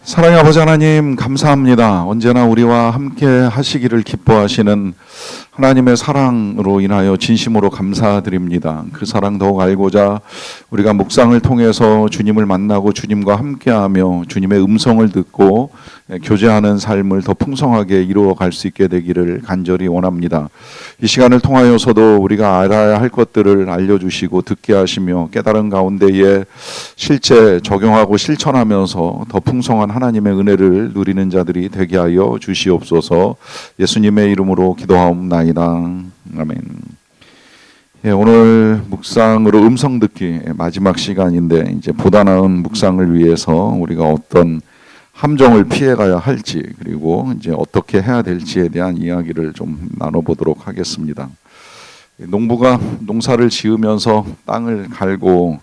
사랑의 아버지 하나님 감사합니다. 언제나 우리와 함께 하시기를 기뻐하시는 하나님의 사랑으로 인하여 진심으로 감사드립니다. 그 사랑 더욱 알고자 우리가 묵상을 통해서 주님을 만나고 주님과 함께하며 주님의 음성을 듣고 교제하는 삶을 더 풍성하게 이루어갈 수 있게 되기를 간절히 원합니다. 이 시간을 통하여서도 우리가 알아야 할 것들을 알려주시고 듣게 하시며 깨달은 가운데에 실제 적용하고 실천하면서 더 풍성한 하나님의 은혜를 누리는 자들이 되게 하여 주시옵소서. 예수님의 이름으로 기도하옵나이다. 아멘. 오늘 묵상으로 음성 듣기 마지막 시간인데 이제 보다 나은 묵상을 위해서 우리가 어떤 함정을 피해가야 할지 그리고 이제 어떻게 해야 될지에 대한 이야기를 좀 나눠보도록 하겠습니다. 농부가 농사를 지으면서 땅을 갈고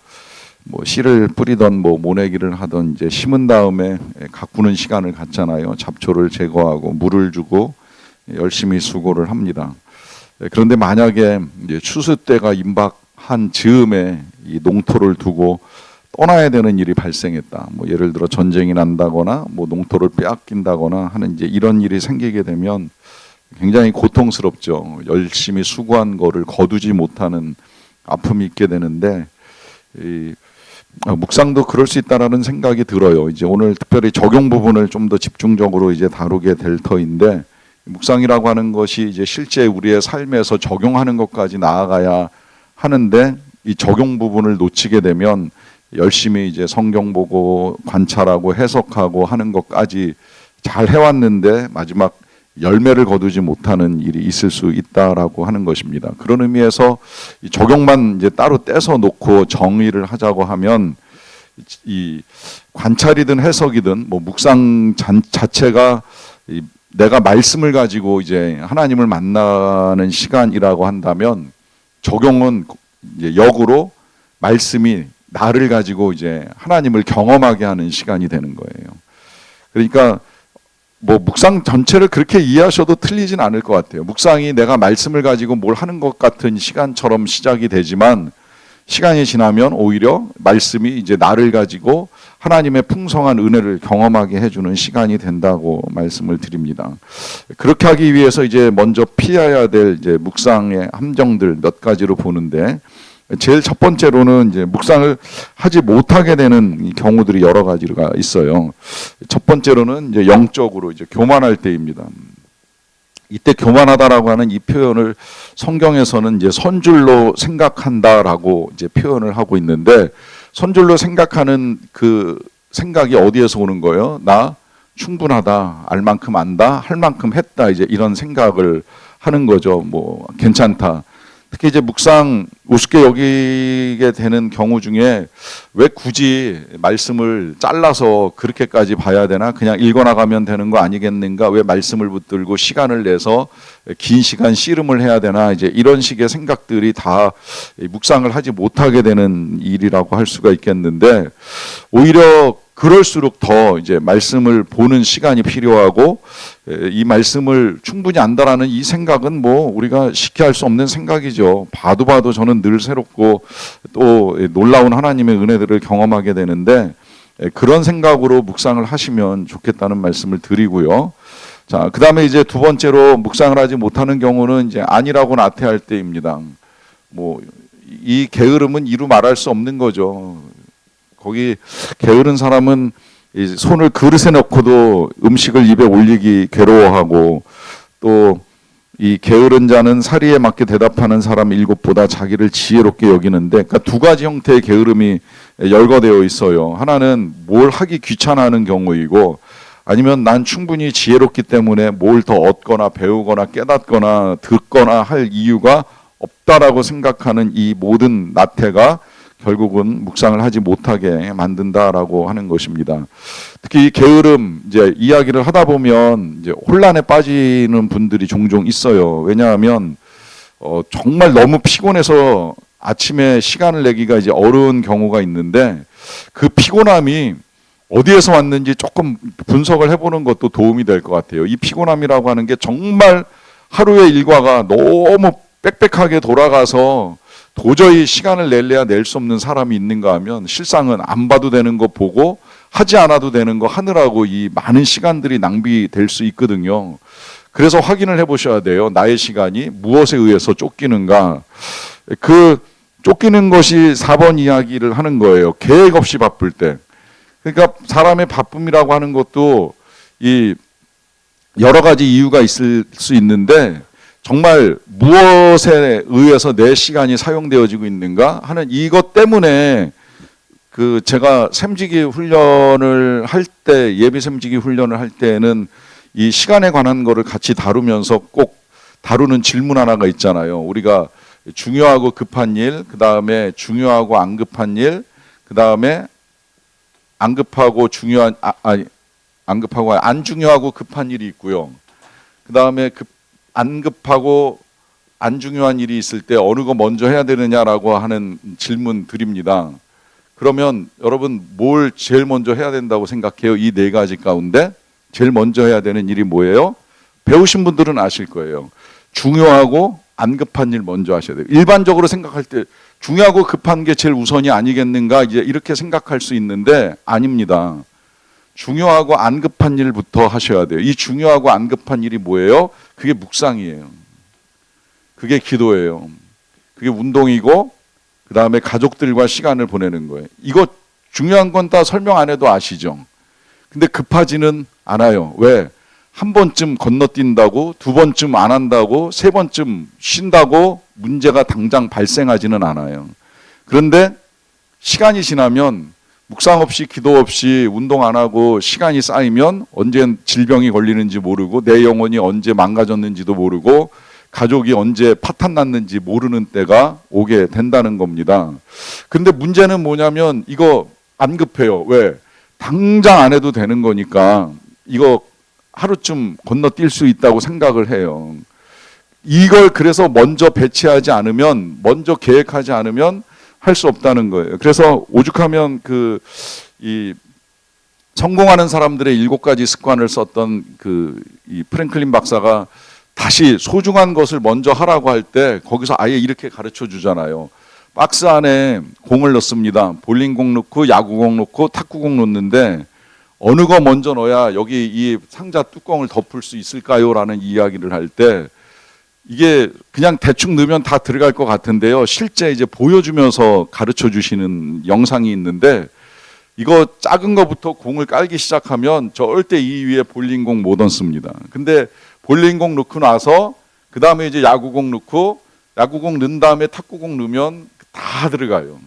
씨를 뿌리던 모내기를 하던 이제 심은 다음에 가꾸는 시간을 갖잖아요. 잡초를 제거하고 물을 주고 열심히 수고를 합니다. 그런데 만약에 이제 추수 때가 임박한 즈음에 이 농토를 두고 떠나야 되는 일이 발생했다. 예를 들어 전쟁이 난다거나 농토를 빼앗긴다거나 하는 이제 이런 일이 생기게 되면 굉장히 고통스럽죠. 열심히 수고한 거를 거두지 못하는 아픔이 있게 되는데 묵상도 그럴 수 있다라는 생각이 들어요. 이제 오늘 특별히 적용 부분을 좀 더 집중적으로 이제 다루게 될 터인데 묵상이라고 하는 것이 이제 실제 우리의 삶에서 적용하는 것까지 나아가야 하는데 이 적용 부분을 놓치게 되면 열심히 이제 성경 보고 관찰하고 해석하고 하는 것까지 잘 해왔는데 마지막 열매를 거두지 못하는 일이 있을 수 있다라고 하는 것입니다. 그런 의미에서 이 적용만 이제 따로 떼서 놓고 정의를 하자고 하면 이 관찰이든 해석이든 묵상 자체가 내가 말씀을 가지고 이제 하나님을 만나는 시간이라고 한다면 적용은 이제 역으로 말씀이 나를 가지고 이제 하나님을 경험하게 하는 시간이 되는 거예요. 그러니까 묵상 전체를 그렇게 이해하셔도 틀리진 않을 것 같아요. 묵상이 내가 말씀을 가지고 뭘 하는 것 같은 시간처럼 시작이 되지만 시간이 지나면 오히려 말씀이 이제 나를 가지고 하나님의 풍성한 은혜를 경험하게 해주는 시간이 된다고 말씀을 드립니다. 그렇게 하기 위해서 이제 먼저 피해야 될 이제 묵상의 함정들 몇 가지로 보는데 제일 첫 번째로는 이제 묵상을 하지 못하게 되는 경우들이 여러 가지가 있어요. 첫 번째로는 이제 영적으로 이제 교만할 때입니다. 이때 교만하다라고 하는 이 표현을 성경에서는 이제 선줄로 생각한다라고 이제 표현을 하고 있는데 선줄로 생각하는 그 생각이 어디에서 오는 거예요? 나 충분하다, 알 만큼 안다, 할 만큼 했다 이제 이런 생각을 하는 거죠. 괜찮다. 특히 이제 묵상 우습게 여기게 되는 경우 중에 왜 굳이 말씀을 잘라서 그렇게까지 봐야 되나? 그냥 읽어나가면 되는 거 아니겠는가? 왜 말씀을 붙들고 시간을 내서 긴 시간 씨름을 해야 되나? 이제 이런 식의 생각들이 다 묵상을 하지 못하게 되는 일이라고 할 수가 있겠는데 오히려 그럴수록 더 이제 말씀을 보는 시간이 필요하고 이 말씀을 충분히 안다라는 이 생각은 우리가 쉽게 할 수 없는 생각이죠. 봐도 저는 늘 새롭고 또 놀라운 하나님의 은혜들을 경험하게 되는데 그런 생각으로 묵상을 하시면 좋겠다는 말씀을 드리고요. 자, 그다음에 이제 두 번째로 묵상을 하지 못하는 경우는 이제 아니라고 나태할 때입니다. 이 게으름은 이루 말할 수 없는 거죠. 거기 게으른 사람은 손을 그릇에 넣고도 음식을 입에 올리기 괴로워하고 또 이 게으른 자는 사리에 맞게 대답하는 사람 7보다 자기를 지혜롭게 여기는데 그러니까 두 가지 형태의 게으름이 열거되어 있어요. 하나는 뭘 하기 귀찮아하는 경우이고 아니면 난 충분히 지혜롭기 때문에 뭘 더 얻거나 배우거나 깨닫거나 듣거나 할 이유가 없다라고 생각하는 이 모든 나태가 결국은 묵상을 하지 못하게 만든다라고 하는 것입니다. 특히 이 게으름 이제 이야기를 하다 보면 이제 혼란에 빠지는 분들이 종종 있어요. 왜냐하면 정말 너무 피곤해서 아침에 시간을 내기가 이제 어려운 경우가 있는데 그 피곤함이 어디에서 왔는지 조금 분석을 해보는 것도 도움이 될 것 같아요. 이 피곤함이라고 하는 게 정말 하루의 일과가 너무 빽빽하게 돌아가서 도저히 시간을 낼래야 낼 수 없는 사람이 있는가 하면 실상은 안 봐도 되는 거 보고 하지 않아도 되는 거 하느라고 이 많은 시간들이 낭비될 수 있거든요. 그래서 확인을 해보셔야 돼요. 나의 시간이 무엇에 의해서 쫓기는가. 그 쫓기는 것이 4번 이야기를 하는 거예요. 계획 없이 바쁠 때. 그러니까 사람의 바쁨이라고 하는 것도 이 여러 가지 이유가 있을 수 있는데 정말 무엇에 의해서 내 시간이 사용되어지고 있는가 하는 이것 때문에 그 제가 샘지기 훈련을 할 때, 예비 샘지기 훈련을 할 때는 이 시간에 관한 거를 같이 다루면서 꼭 다루는 질문 하나가 있잖아요. 우리가 중요하고 급한 일, 그 다음에 중요하고 안 급한 일, 그 다음에 안 급하고 중요한 안 급하고 안 중요하고 급한 일이 있고요. 그 다음에 안 급하고 안 중요한 일이 있을 때 어느 거 먼저 해야 되느냐라고 하는 질문 드립니다. 그러면 여러분 뭘 제일 먼저 해야 된다고 생각해요? 이 네 가지 가운데 제일 먼저 해야 되는 일이 뭐예요? 배우신 분들은 아실 거예요. 중요하고 안 급한 일 먼저 하셔야 돼요. 일반적으로 생각할 때 중요하고 급한 게 제일 우선이 아니겠는가 이제 이렇게 생각할 수 있는데 아닙니다. 중요하고 안 급한 일부터 하셔야 돼요. 이 중요하고 안 급한 일이 뭐예요? 그게 묵상이에요. 그게 기도예요. 그게 운동이고 그 다음에 가족들과 시간을 보내는 거예요. 이거 중요한 건 다 설명 안 해도 아시죠? 근데 급하지는 않아요. 왜? 한 번쯤 건너뛴다고, 두 번쯤 안 한다고, 세 번쯤 쉰다고 문제가 당장 발생하지는 않아요. 그런데 시간이 지나면 묵상 없이 기도 없이 운동 안 하고 시간이 쌓이면 언제 질병이 걸리는지 모르고 내 영혼이 언제 망가졌는지도 모르고 가족이 언제 파탄 났는지 모르는 때가 오게 된다는 겁니다. 근데 문제는 뭐냐면 이거 안 급해요. 왜? 당장 안 해도 되는 거니까 이거 하루쯤 건너뛸 수 있다고 생각을 해요. 이걸 그래서 먼저 배치하지 않으면, 먼저 계획하지 않으면 할 수 없다는 거예요. 그래서 오죽하면 이 성공하는 사람들의 7가지 습관을 썼던 이 프랭클린 박사가 다시 소중한 것을 먼저 하라고 할 때 거기서 아예 이렇게 가르쳐 주잖아요. 박스 안에 공을 넣습니다. 볼링공 넣고 야구공 넣고 탁구공 넣는데 어느 거 먼저 넣어야 여기 이 상자 뚜껑을 덮을 수 있을까요? 라는 이야기를 할 때 이게 그냥 대충 넣으면 다 들어갈 것 같은데요. 실제 이제 보여주면서 가르쳐 주시는 영상이 있는데 이거 작은 거부터 공을 깔기 시작하면 절대 이 위에 볼링공 못 얹습니다. 근데 볼링공 넣고 나서 그 다음에 이제 야구공 넣고 야구공 넣은 다음에 탁구공 넣으면 다 들어가요.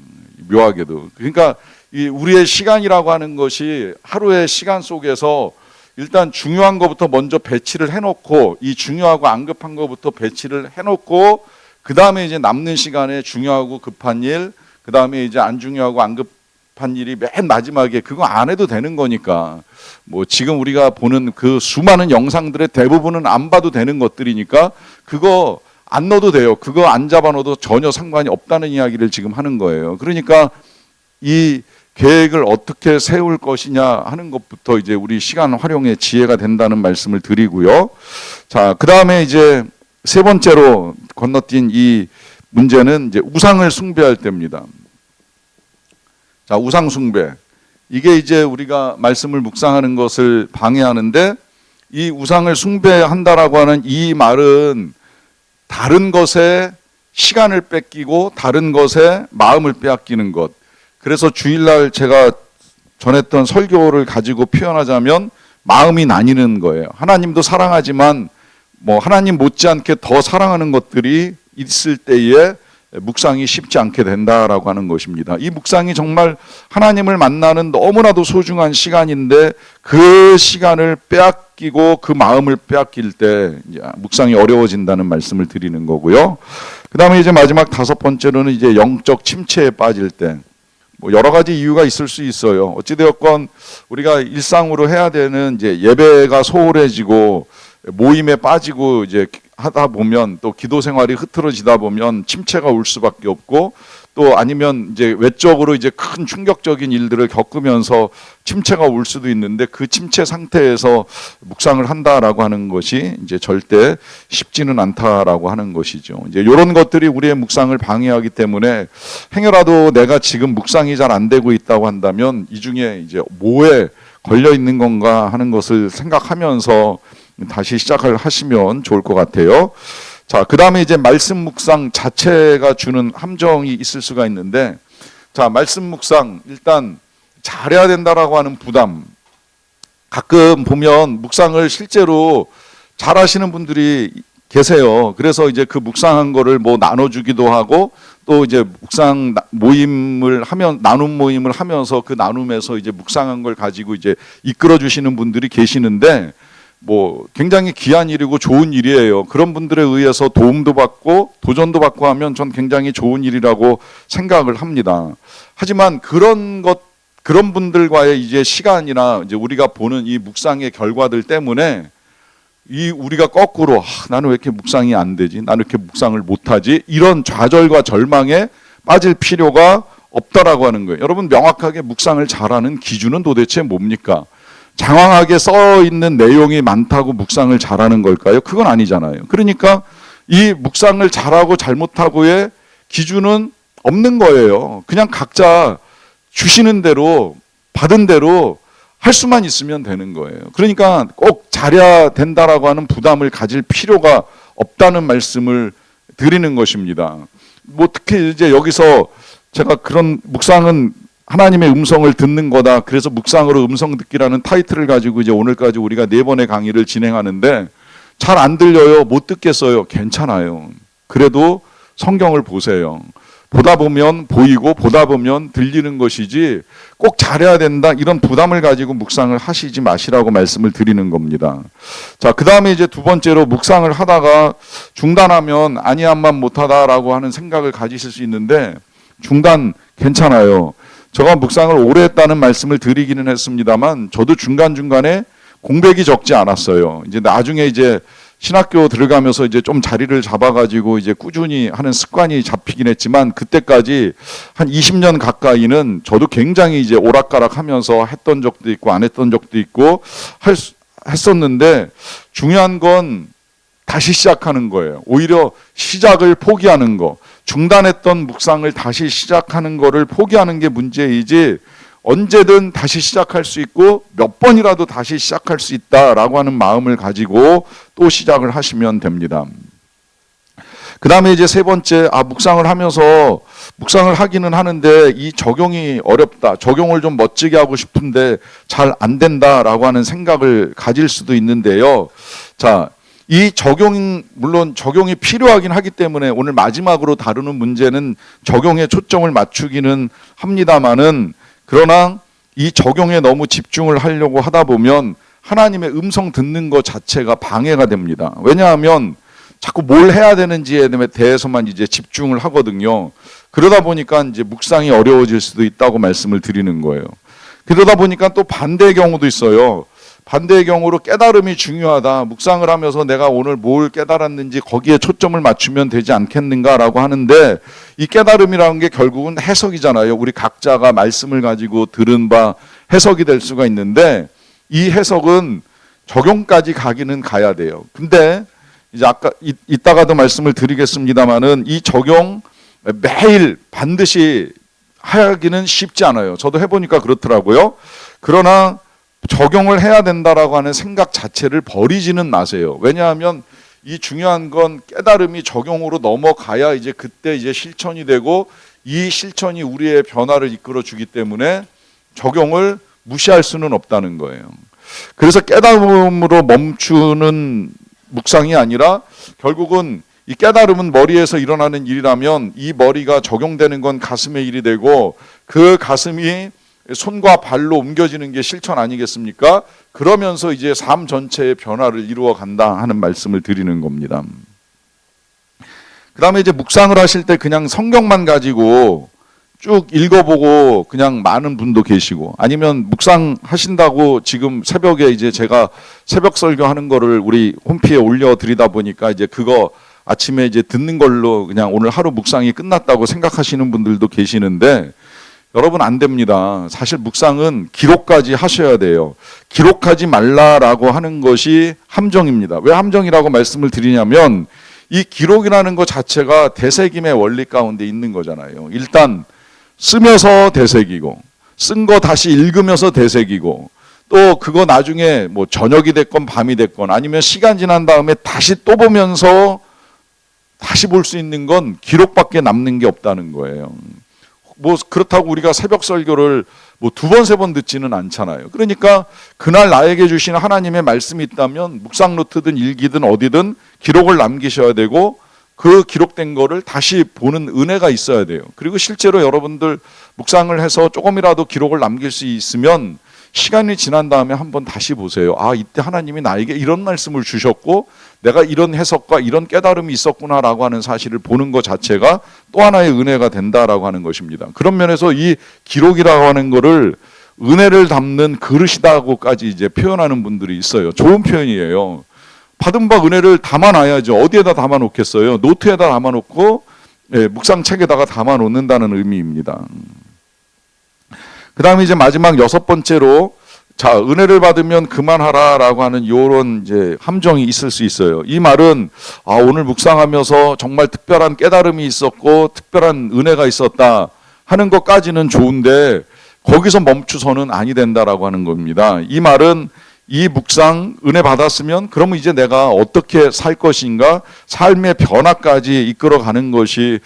묘하게도. 그러니까 이 우리의 시간이라고 하는 것이 하루의 시간 속에서 일단 중요한 것부터 먼저 배치를 해놓고 이 중요하고 안 급한 것부터 배치를 해놓고 그 다음에 이제 남는 시간에 중요하고 급한 일, 그 다음에 이제 안 중요하고 안 급한 일이 맨 마지막에 그거 안 해도 되는 거니까 뭐 지금 우리가 보는 그 수많은 영상들의 대부분은 안 봐도 되는 것들이니까 그거 안 넣어도 돼요. 그거 안 잡아 넣어도 전혀 상관이 없다는 이야기를 지금 하는 거예요. 그러니까 이 계획을 어떻게 세울 것이냐 하는 것부터 이제 우리 시간 활용의 지혜가 된다는 말씀을 드리고요. 자, 그 다음에 이제 세 번째로 건너뛴 이 문제는 이제 우상을 숭배할 때입니다. 자, 우상 숭배. 이게 이제 우리가 말씀을 묵상하는 것을 방해하는데 이 우상을 숭배한다라고 하는 이 말은 다른 것에 시간을 뺏기고 다른 것에 마음을 빼앗기는 것. 그래서 주일날 제가 전했던 설교를 가지고 표현하자면 마음이 나뉘는 거예요. 하나님도 사랑하지만 뭐 하나님 못지않게 더 사랑하는 것들이 있을 때에 묵상이 쉽지 않게 된다라고 하는 것입니다. 이 묵상이 정말 하나님을 만나는 너무나도 소중한 시간인데 그 시간을 빼앗기고 그 마음을 빼앗길 때 이제 묵상이 어려워진다는 말씀을 드리는 거고요. 그 다음에 이제 마지막 5번째로는 이제 영적 침체에 빠질 때. 뭐 여러 가지 이유가 있을 수 있어요. 어찌되었건 우리가 일상으로 해야 되는 이제 예배가 소홀해지고 모임에 빠지고 이제 하다 보면 또 기도 생활이 흐트러지다 보면 침체가 올 수밖에 없고 또 아니면 이제 외적으로 이제 큰 충격적인 일들을 겪으면서 침체가 올 수도 있는데 그 침체 상태에서 묵상을 한다라고 하는 것이 이제 절대 쉽지는 않다라고 하는 것이죠. 이제 이런 것들이 우리의 묵상을 방해하기 때문에 행여라도 내가 지금 묵상이 잘 안 되고 있다고 한다면 이 중에 이제 뭐에 걸려 있는 건가 하는 것을 생각하면서 다시 시작을 하시면 좋을 것 같아요. 자, 그 다음에 이제 말씀 묵상 자체가 주는 함정이 있을 수가 있는데, 자, 말씀 묵상 일단 잘해야 된다라고 하는 부담. 가끔 보면 묵상을 실제로 잘하시는 분들이 계세요. 그래서 이제 그 묵상한 거를 뭐 나눠주기도 하고 또 이제 묵상 모임을 하면 나눔 모임을 하면서 그 나눔에서 이제 묵상한 걸 가지고 이제 이끌어 주시는 분들이 계시는데 뭐 굉장히 귀한 일이고 좋은 일이에요. 그런 분들에 의해서 도움도 받고 도전도 받고 하면 전 굉장히 좋은 일이라고 생각을 합니다. 하지만 그런 분들과의 이제 시간이나 이제 우리가 보는 이 묵상의 결과들 때문에 이 우리가 거꾸로 나는 왜 이렇게 묵상이 안 되지? 나는 이렇게 묵상을 못 하지? 이런 좌절과 절망에 빠질 필요가 없다라고 하는 거예요. 여러분 명확하게 묵상을 잘하는 기준은 도대체 뭡니까? 장황하게 써 있는 내용이 많다고 묵상을 잘하는 걸까요? 그건 아니잖아요. 그러니까 이 묵상을 잘하고 잘못하고의 기준은 없는 거예요. 그냥 각자 주시는 대로 받은 대로 할 수만 있으면 되는 거예요. 그러니까 꼭 잘해야 된다라고 하는 부담을 가질 필요가 없다는 말씀을 드리는 것입니다. 뭐 특히 이제 여기서 제가 그런 묵상은 하나님의 음성을 듣는 거다. 그래서 묵상으로 음성 듣기라는 타이틀을 가지고 이제 오늘까지 우리가 4번의 강의를 진행하는데 잘 안 들려요. 못 듣겠어요. 괜찮아요. 그래도 성경을 보세요. 보다 보면 보이고 보다 보면 들리는 것이지 꼭 잘해야 된다 이런 부담을 가지고 묵상을 하시지 마시라고 말씀을 드리는 겁니다. 자, 그 다음에 이제 두 번째로 묵상을 하다가 중단하면 아니함만 못하다라고 하는 생각을 가지실 수 있는데 중단 괜찮아요. 제가 묵상을 오래 했다는 말씀을 드리기는 했습니다만 저도 중간중간에 공백이 적지 않았어요. 이제 나중에 이제 신학교 들어가면서 이제 좀 자리를 잡아가지고 이제 꾸준히 하는 습관이 잡히긴 했지만 그때까지 한 20년 가까이는 저도 굉장히 이제 오락가락 하면서 했던 적도 있고 안 했던 적도 있고 했었는데 중요한 건 다시 시작하는 거예요. 오히려 시작을 포기하는 거. 중단했던 묵상을 다시 시작하는 거를 포기하는 게 문제이지 언제든 다시 시작할 수 있고 몇 번이라도 다시 시작할 수 있다라고 하는 마음을 가지고 또 시작을 하시면 됩니다. 그 다음에 이제 세 번째, 묵상을 하면서 묵상을 하기는 하는데 이 적용이 어렵다. 적용을 좀 멋지게 하고 싶은데 잘 안 된다라고 하는 생각을 가질 수도 있는데요. 자, 이 물론 적용이 필요하긴 하기 때문에 오늘 마지막으로 다루는 문제는 적용에 초점을 맞추기는 합니다만은 그러나 이 적용에 너무 집중을 하려고 하다 보면 하나님의 음성 듣는 것 자체가 방해가 됩니다. 왜냐하면 자꾸 뭘 해야 되는지에 대해서만 이제 집중을 하거든요. 그러다 보니까 이제 묵상이 어려워질 수도 있다고 말씀을 드리는 거예요. 그러다 보니까 또 반대의 경우도 있어요. 반대의 경우로 깨달음이 중요하다. 묵상을 하면서 내가 오늘 뭘 깨달았는지 거기에 초점을 맞추면 되지 않겠는가라고 하는데 이 깨달음이라는 게 결국은 해석이잖아요. 우리 각자가 말씀을 가지고 들은 바 해석이 될 수가 있는데 이 해석은 적용까지 가기는 가야 돼요. 근데 이제 아까 이따가도 말씀을 드리겠습니다만은 이 적용 매일 반드시 하기는 쉽지 않아요. 저도 해보니까 그렇더라고요. 그러나 적용을 해야 된다라고 하는 생각 자체를 버리지는 마세요. 왜냐하면 이 중요한 건 깨달음이 적용으로 넘어가야 이제 그때 이제 실천이 되고 이 실천이 우리의 변화를 이끌어 주기 때문에 적용을 무시할 수는 없다는 거예요. 그래서 깨달음으로 멈추는 묵상이 아니라 결국은 이 깨달음은 머리에서 일어나는 일이라면 이 머리가 적용되는 건 가슴의 일이 되고 그 가슴이 손과 발로 옮겨지는 게 실천 아니겠습니까? 그러면서 이제 삶 전체의 변화를 이루어 간다 하는 말씀을 드리는 겁니다. 그 다음에 이제 묵상을 하실 때 그냥 성경만 가지고 쭉 읽어보고 그냥 많은 분도 계시고 아니면 묵상하신다고 지금 새벽에 이제 제가 새벽 설교하는 거를 우리 홈피에 올려드리다 보니까 이제 그거 아침에 이제 듣는 걸로 그냥 오늘 하루 묵상이 끝났다고 생각하시는 분들도 계시는데 여러분 안 됩니다. 사실 묵상은 기록까지 하셔야 돼요. 기록하지 말라라고 하는 것이 함정입니다. 왜 함정이라고 말씀을 드리냐면 이 기록이라는 것 자체가 되새김의 원리 가운데 있는 거잖아요. 일단 쓰면서 되새기고 쓴 거 다시 읽으면서 되새기고 또 그거 나중에 뭐 저녁이 됐건 밤이 됐건 아니면 시간 지난 다음에 다시 또 보면서 다시 볼 수 있는 건 기록밖에 남는 게 없다는 거예요. 뭐 그렇다고 우리가 새벽 설교를 뭐 2번, 3번 듣지는 않잖아요. 그러니까 그날 나에게 주신 하나님의 말씀이 있다면 묵상 노트든 일기든 어디든 기록을 남기셔야 되고 그 기록된 거를 다시 보는 은혜가 있어야 돼요. 그리고 실제로 여러분들 묵상을 해서 조금이라도 기록을 남길 수 있으면 시간이 지난 다음에 한번 다시 보세요. 아, 이때 하나님이 나에게 이런 말씀을 주셨고 내가 이런 해석과 이런 깨달음이 있었구나라고 하는 사실을 보는 것 자체가 또 하나의 은혜가 된다라고 하는 것입니다. 그런 면에서 이 기록이라고 하는 거를 은혜를 담는 그릇이다고까지 이제 표현하는 분들이 있어요. 좋은 표현이에요. 받은 바 은혜를 담아놔야죠. 어디에다 담아놓겠어요? 노트에다 담아놓고 묵상책에다가 담아놓는다는 의미입니다. 그 다음에 이제 마지막 6번째로 자, 은혜를 받으면 그만하라라고 하는 이런 이제 함정이 있을 수 있어요. 이 말은 오늘 묵상하면서 정말 특별한 깨달음이 있었고 특별한 은혜가 있었다 하는 것까지는 좋은데 거기서 멈추서는 아니 된다라고 하는 겁니다. 이 말은 이 묵상 은혜 받았으면 그러면 이제 내가 어떻게 살 것인가 삶의 변화까지 이끌어가는 것이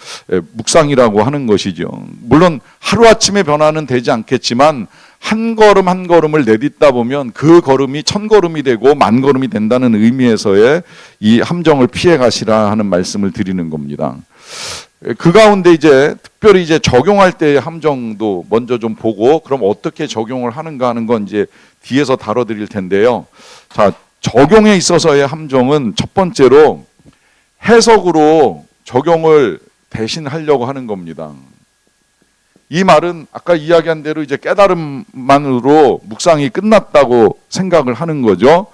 묵상이라고 하는 것이죠. 물론 하루아침에 변화는 되지 않겠지만 한 걸음 한 걸음을 내딛다 보면 그 걸음이 1000걸음이 되고 10,000걸음이 된다는 의미에서의 이 함정을 피해 가시라 하는 말씀을 드리는 겁니다. 그 가운데 이제 특별히 이제 적용할 때의 함정도 먼저 좀 보고 그럼 어떻게 적용을 하는가 하는 건 이제 뒤에서 다뤄드릴 텐데요. 자, 적용에 있어서의 함정은 첫 번째로 해석으로 적용을 대신하려고 하는 겁니다. 이 말은 아까 이야기한 대로 이제 깨달음만으로 묵상이 끝났다고 생각을 하는 거죠.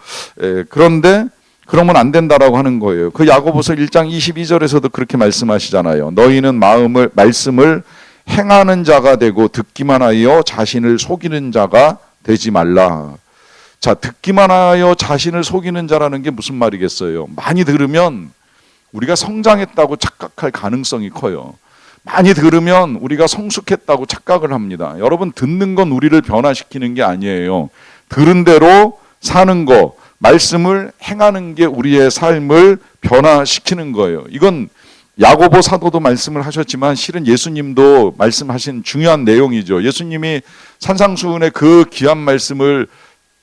그런데 그러면 안 된다라고 하는 거예요. 그 야고보서 1장 22절에서도 그렇게 말씀하시잖아요. 너희는 말씀을 행하는 자가 되고 듣기만 하여 자신을 속이는 자가 되지 말라. 자, 듣기만 하여 자신을 속이는 자라는 게 무슨 말이겠어요? 많이 들으면 우리가 성장했다고 착각할 가능성이 커요. 많이 들으면 우리가 성숙했다고 착각을 합니다. 여러분, 듣는 건 우리를 변화시키는 게 아니에요. 들은 대로 사는 거, 말씀을 행하는 게 우리의 삶을 변화시키는 거예요. 이건 야고보 사도도 말씀을 하셨지만 실은 예수님도 말씀하신 중요한 내용이죠. 예수님이 산상수훈의 그 귀한 말씀을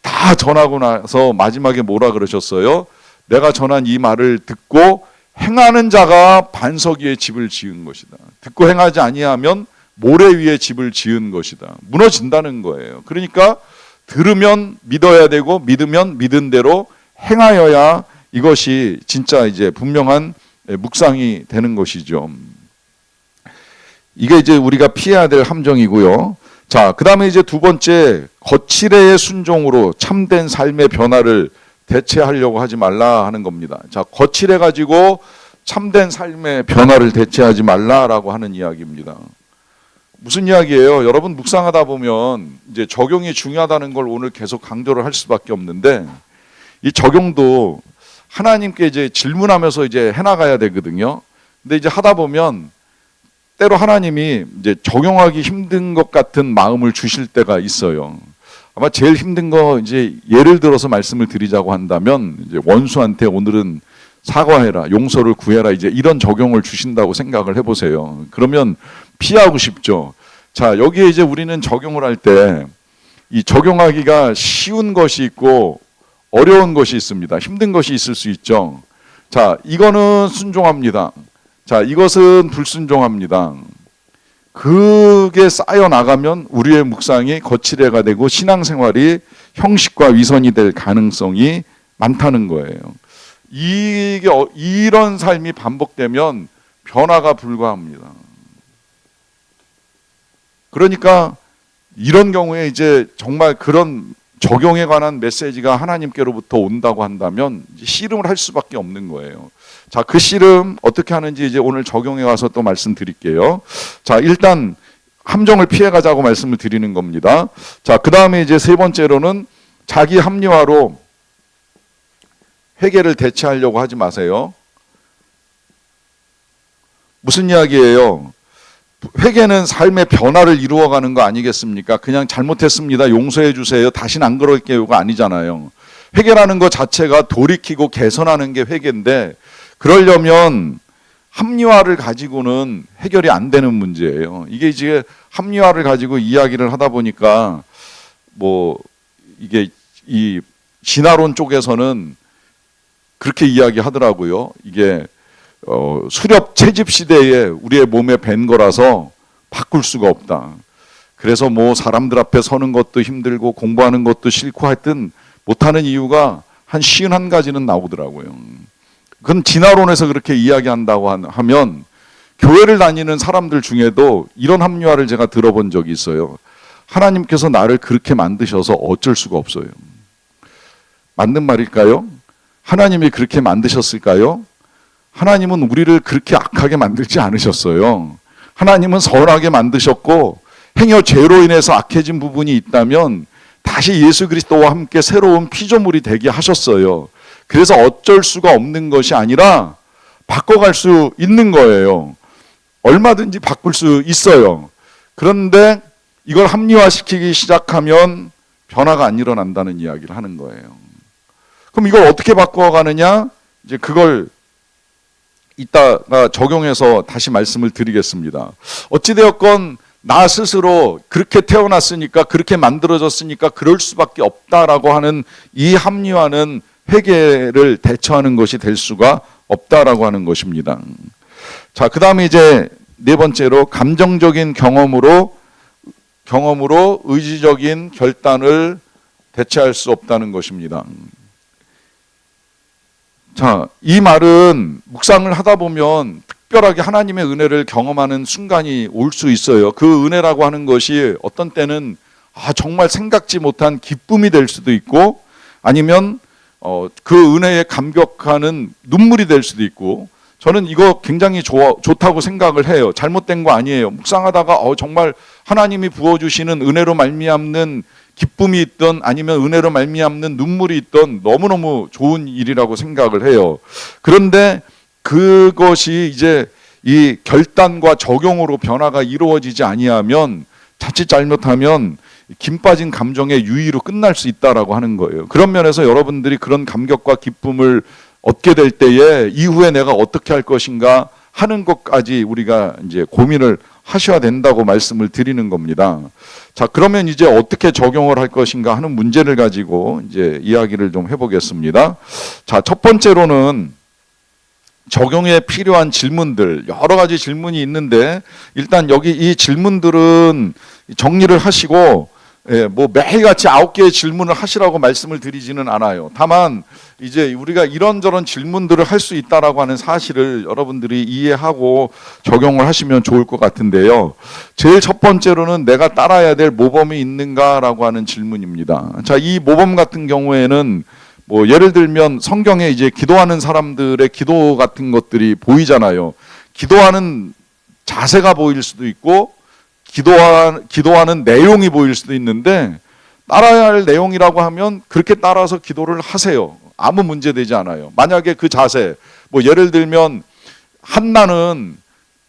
다 전하고 나서 마지막에 뭐라 그러셨어요? 내가 전한 이 말을 듣고 행하는 자가 반석 위에 집을 지은 것이다. 듣고 행하지 아니하면 모래 위에 집을 지은 것이다. 무너진다는 거예요. 그러니까 들으면 믿어야 되고 믿으면 믿은 대로 행하여야 이것이 진짜 이제 분명한 묵상이 되는 것이죠. 이게 이제 우리가 피해야 될 함정이고요. 자, 그 다음에 이제 두 번째, 거칠애의 순종으로 참된 삶의 변화를 대체하려고 하지 말라 하는 겁니다. 자, 거칠애 가지고 참된 삶의 변화를 대체하지 말라라고 하는 이야기입니다. 무슨 이야기예요? 여러분 묵상하다 보면 이제 적용이 중요하다는 걸 오늘 계속 강조를 할 수밖에 없는데 이 적용도 하나님께 이제 질문하면서 이제 해나가야 되거든요. 근데 이제 하다 보면 때로 하나님이 이제 적용하기 힘든 것 같은 마음을 주실 때가 있어요. 아마 제일 힘든 거 이제 예를 들어서 말씀을 드리자고 한다면 이제 원수한테 오늘은 사과해라, 용서를 구해라 이제 이런 적용을 주신다고 생각을 해보세요. 그러면 피하고 싶죠. 자, 여기에 이제 우리는 적용을 할 때 이 적용하기가 쉬운 것이 있고 어려운 것이 있습니다. 힘든 것이 있을 수 있죠. 자, 이거는 순종합니다. 자, 이것은 불순종합니다. 그게 쌓여 나가면 우리의 묵상이 거칠애가 되고 신앙생활이 형식과 위선이 될 가능성이 많다는 거예요. 이게 이런 삶이 반복되면 변화가 불가합니다. 그러니까 이런 경우에 이제 정말 그런 적용에 관한 메시지가 하나님께로부터 온다고 한다면 씨름을 할 수밖에 없는 거예요. 자, 그 씨름 어떻게 하는지 이제 오늘 적용해 와서 또 말씀드릴게요. 자, 일단 함정을 피해 가자고 말씀을 드리는 겁니다. 자, 그다음에 이제 세 번째로는 자기 합리화로 회개를 대체하려고 하지 마세요. 무슨 이야기예요? 회개는 삶의 변화를 이루어가는 거 아니겠습니까? 그냥 잘못했습니다, 용서해 주세요, 다시는 안 그럴게요가 아니잖아요. 회개라는 것 자체가 돌이키고 개선하는 게 회개인데, 그러려면 합리화를 가지고는 해결이 안 되는 문제예요. 이게 이제 합리화를 가지고 이야기를 하다 보니까 뭐 이게 이 진화론 쪽에서는 그렇게 이야기하더라고요. 이게 수렵 채집 시대에 우리의 몸에 밴 거라서 바꿀 수가 없다. 그래서 뭐 사람들 앞에 서는 것도 힘들고 공부하는 것도 싫고 하여튼 못하는 이유가 한 51가지는 나오더라고요. 그건 진화론에서 그렇게 이야기한다고 하면 교회를 다니는 사람들 중에도 이런 합리화를 제가 들어본 적이 있어요. 하나님께서 나를 그렇게 만드셔서 어쩔 수가 없어요. 맞는 말일까요? 하나님이 그렇게 만드셨을까요? 하나님은 우리를 그렇게 악하게 만들지 않으셨어요. 하나님은 선하게 만드셨고 행여 죄로 인해서 악해진 부분이 있다면 다시 예수 그리스도와 함께 새로운 피조물이 되게 하셨어요. 그래서 어쩔 수가 없는 것이 아니라 바꿔갈 수 있는 거예요. 얼마든지 바꿀 수 있어요. 그런데 이걸 합리화시키기 시작하면 변화가 안 일어난다는 이야기를 하는 거예요. 그럼 이걸 어떻게 바꿔가느냐? 이제 그걸 이따가 적용해서 다시 말씀을 드리겠습니다. 어찌되었건 나 스스로 그렇게 태어났으니까, 그렇게 만들어졌으니까 그럴 수밖에 없다라고 하는 이 합리화는 회개를 대처하는 것이 될 수가 없다라고 하는 것입니다. 자, 그 다음에 이제 네 번째로 감정적인 경험으로 의지적인 결단을 대체할 수 없다는 것입니다. 자, 이 말은 묵상을 하다 보면 특별하게 하나님의 은혜를 경험하는 순간이 올 수 있어요. 그 은혜라고 하는 것이 어떤 때는 정말 생각지 못한 기쁨이 될 수도 있고, 아니면 그 은혜에 감격하는 눈물이 될 수도 있고, 저는 이거 굉장히 좋다고 생각을 해요. 잘못된 거 아니에요. 묵상하다가 정말 하나님이 부어주시는 은혜로 말미암는 기쁨이 있던, 아니면 은혜로 말미암는 눈물이 있던 너무너무 좋은 일이라고 생각을 해요. 그런데 그것이 이제 이 결단과 적용으로 변화가 이루어지지 아니하면, 자칫 잘못하면 김 빠진 감정의 유의로 끝날 수 있다라고 하는 거예요. 그런 면에서 여러분들이 그런 감격과 기쁨을 얻게 될 때에 이후에 내가 어떻게 할 것인가 하는 것까지 우리가 이제 고민을 하셔야 된다고 말씀을 드리는 겁니다. 자, 그러면 이제 어떻게 적용을 할 것인가 하는 문제를 가지고 이제 이야기를 좀 해보겠습니다. 자, 첫 번째로는 적용에 필요한 질문들, 여러 가지 질문이 있는데, 일단 여기 이 질문들은 정리를 하시고, 뭐 매일같이 9개의 질문을 하시라고 말씀을 드리지는 않아요. 다만 이제 우리가 이런저런 질문들을 할 수 있다라고 하는 사실을 여러분들이 이해하고 적용을 하시면 좋을 것 같은데요. 제일 첫 번째로는 내가 따라야 될 모범이 있는가라고 하는 질문입니다. 자, 이 모범 같은 경우에는 뭐 예를 들면 성경에 이제 기도하는 사람들의 기도 같은 것들이 보이잖아요. 기도하는 자세가 보일 수도 있고, 기도하는 내용이 보일 수도 있는데, 따라야 할 내용이라고 하면 그렇게 따라서 기도를 하세요. 아무 문제 되지 않아요. 만약에 그 자세, 뭐 예를 들면 한나는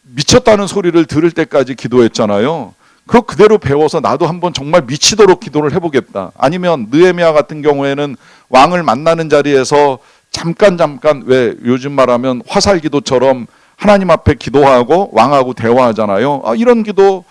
미쳤다는 소리를 들을 때까지 기도했잖아요. 그거 그대로 배워서 나도 한번 정말 미치도록 기도를 해보겠다. 아니면 느헤미야 같은 경우에는 왕을 만나는 자리에서 잠깐 왜 요즘 말하면 화살 기도처럼 하나님 앞에 기도하고 왕하고 대화하잖아요. 이런 기도,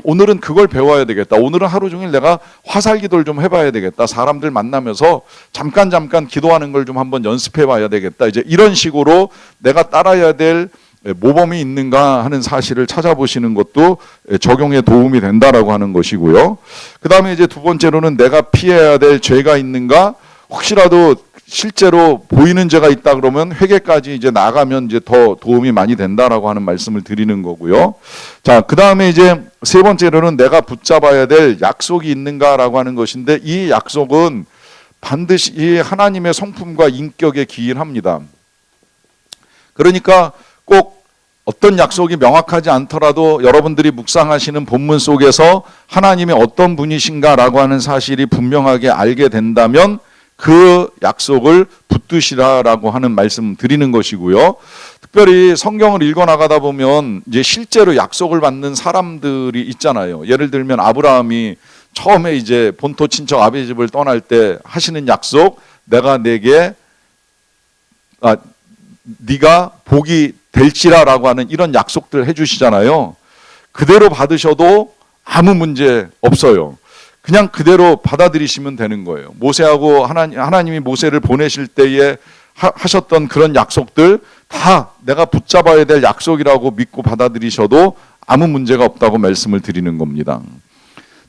오늘은 그걸 배워야 되겠다. 오늘은 하루 종일 내가 화살 기도를 좀 해봐야 되겠다. 사람들 만나면서 잠깐 기도하는 걸 좀 한번 연습해 봐야 되겠다. 이제 이런 식으로 내가 따라야 될 모범이 있는가 하는 사실을 찾아보시는 것도 적용에 도움이 된다라고 하는 것이고요. 그 다음에 이제 두 번째로는 내가 피해야 될 죄가 있는가, 혹시라도 실제로 보이는 죄가 있다 그러면 회개까지 이제 나가면 이제 더 도움이 많이 된다라고 하는 말씀을 드리는 거고요. 자, 그 다음에 이제 세 번째로는 내가 붙잡아야 될 약속이 있는가라고 하는 것인데, 이 약속은 반드시 하나님의 성품과 인격에 기인합니다. 그러니까 꼭 어떤 약속이 명확하지 않더라도 여러분들이 묵상하시는 본문 속에서 하나님이 어떤 분이신가라고 하는 사실이 분명하게 알게 된다면 그 약속을 붙드시라라고 하는 말씀 드리는 것이고요. 특별히 성경을 읽어 나가다 보면 이제 실제로 약속을 받는 사람들이 있잖아요. 예를 들면 아브라함이 처음에 이제 본토 친척 아버지 집을 떠날 때 하시는 약속, 내가 네가 복이 될지라라고 하는 이런 약속들 해주시잖아요. 그대로 받으셔도 아무 문제 없어요. 그냥 그대로 받아들이시면 되는 거예요. 모세하고 하나님이 모세를 보내실 때에 하셨던 그런 약속들 다 내가 붙잡아야 될 약속이라고 믿고 받아들이셔도 아무 문제가 없다고 말씀을 드리는 겁니다.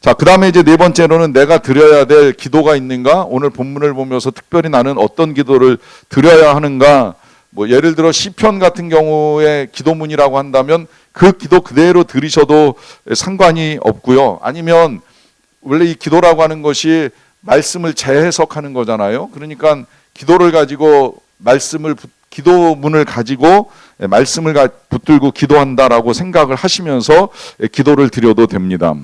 자, 그 다음에 이제 네 번째로는 내가 드려야 될 기도가 있는가? 오늘 본문을 보면서 특별히 나는 어떤 기도를 드려야 하는가? 뭐 예를 들어 시편 같은 경우에 기도문이라고 한다면 그 기도 그대로 드리셔도 상관이 없고요. 아니면 원래 이 기도라고 하는 것이 말씀을 재해석하는 거잖아요. 그러니까 기도를 가지고 기도문을 가지고 말씀을 붙들고 기도한다라고 생각을 하시면서 기도를 드려도 됩니다.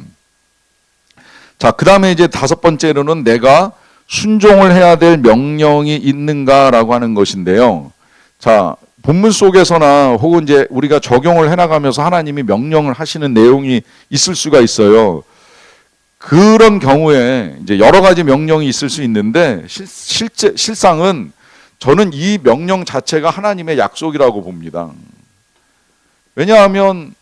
자, 그 다음에 이제 다섯 번째로는 내가 순종을 해야 될 명령이 있는가라고 하는 것인데요. 자, 본문 속에서나 혹은 이제 우리가 적용을 해나가면서 하나님이 명령을 하시는 내용이 있을 수가 있어요. 그런 경우에 이제 여러 가지 명령이 있을 수 있는데 실상은 저는 이 명령 자체가 하나님의 약속이라고 봅니다. 왜냐하면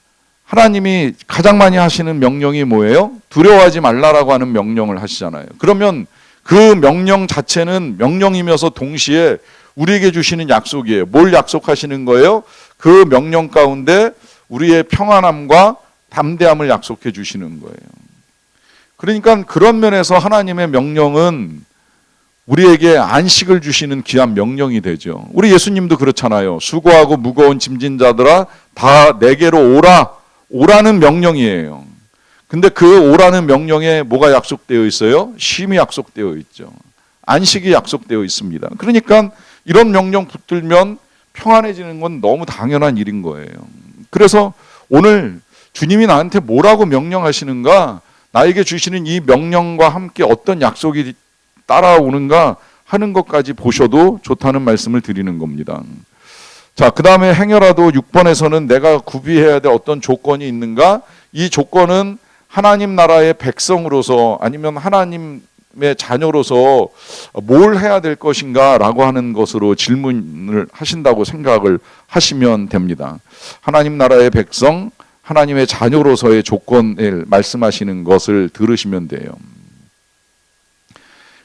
하나님이 가장 많이 하시는 명령이 뭐예요? 두려워하지 말라라고 하는 명령을 하시잖아요. 그러면 그 명령 자체는 명령이면서 동시에 우리에게 주시는 약속이에요. 뭘 약속하시는 거예요? 그 명령 가운데 우리의 평안함과 담대함을 약속해 주시는 거예요. 그러니까 그런 면에서 하나님의 명령은 우리에게 안식을 주시는 귀한 명령이 되죠. 우리 예수님도 그렇잖아요. 수고하고 무거운 짐진 자들아 다 내게로 오라는 명령이에요. 근데 그 오라는 명령에 뭐가 약속되어 있어요? 쉼이 약속되어 있죠. 안식이 약속되어 있습니다. 그러니까 이런 명령 붙들면 평안해지는 건 너무 당연한 일인 거예요. 그래서 오늘 주님이 나한테 뭐라고 명령하시는가, 나에게 주시는 이 명령과 함께 어떤 약속이 따라오는가 하는 것까지 보셔도 좋다는 말씀을 드리는 겁니다. 자, 그 다음에 행여라도 6번에서는 내가 구비해야 될 어떤 조건이 있는가? 이 조건은 하나님 나라의 백성으로서 아니면 하나님의 자녀로서 뭘 해야 될 것인가 라고 하는 것으로 질문을 하신다고 생각을 하시면 됩니다. 하나님 나라의 백성, 하나님의 자녀로서의 조건을 말씀하시는 것을 들으시면 돼요.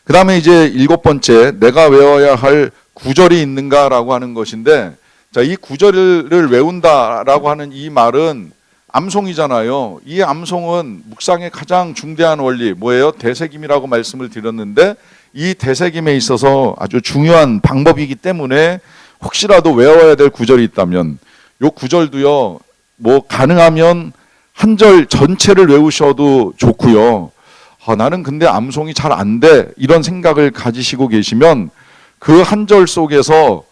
그 다음에 이제 7번째, 내가 외워야 할 구절이 있는가라고 하는 것인데, 자, 이 구절을 외운다라고 하는 이 말은 암송이잖아요. 이 암송은 묵상의 가장 중대한 원리, 뭐예요? 대새김이라고 말씀을 드렸는데, 이 대새김에 있어서 아주 중요한 방법이기 때문에 혹시라도 외워야 될 구절이 있다면, 이 구절도요, 뭐 가능하면 한 절 전체를 외우셔도 좋고요. 나는 근데 암송이 잘 안 돼, 이런 생각을 가지시고 계시면 그 한 절 속에서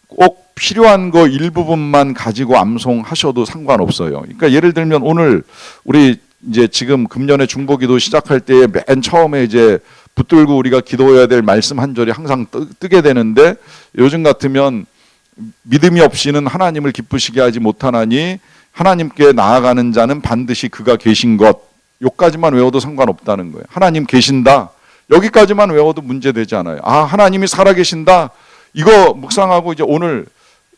꼭 필요한 거 일부분만 가지고 암송하셔도 상관없어요. 그러니까 예를 들면 오늘 우리 이제 지금 금년에 중보기도 시작할 때에 맨 처음에 이제 붙들고 우리가 기도해야 될 말씀 한 절이 항상 뜨게 되는데, 요즘 같으면 믿음이 없이는 하나님을 기쁘시게 하지 못하나니 하나님께 나아가는 자는 반드시 그가 계신 것, 요까지만 외워도 상관없다는 거예요. 하나님 계신다, 여기까지만 외워도 문제되지 않아요. 하나님이 살아계신다, 이거 묵상하고 이제 오늘